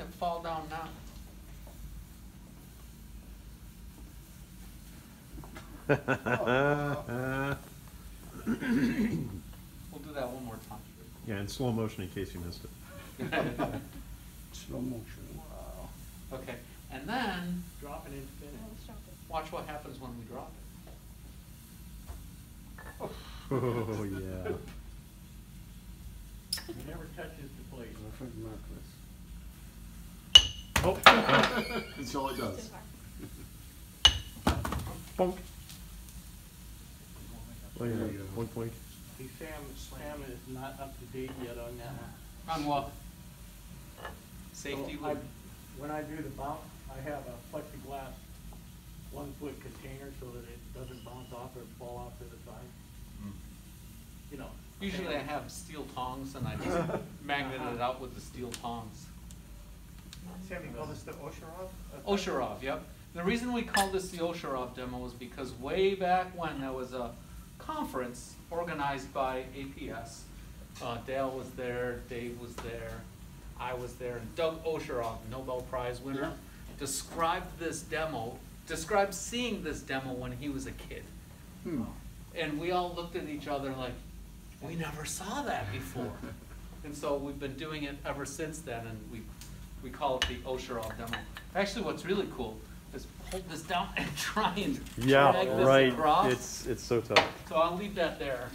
it fall down now. We'll do that one more time. Yeah, in slow motion in case you missed it. Slow motion. Wow. Okay, and then Drop it and spin it. Let's drop it. watch what happens when we drop it. Oh, yeah. It never touches the plate. Perfect necklace. Oh, That's all it does. Too far. bonk. Oh, yeah, There you go. 1 point. See, Sam is not up to date yet on that one. On what? Safety So would. when I do the bounce, I have a plexiglass 1-foot container so that it doesn't bounce off or fall off to the side. You know. Usually I have steel tongs and I just magnet it out with the steel tongs. Sam, you call this the Osheroff? Osheroff, yep. The reason we call this the Osheroff demo is because way back when there was a conference organized by APS. Dale was there, Dave was there, I was there, and Doug Osheroff, Nobel Prize winner, described this demo, described seeing this demo when he was a kid. And we all looked at each other like, we never saw that before. And so we've been doing it ever since then, and we call it the Osheroff demo. Actually, what's really cool is hold this down and try and drag this across. It's so tough. So I'll leave that there.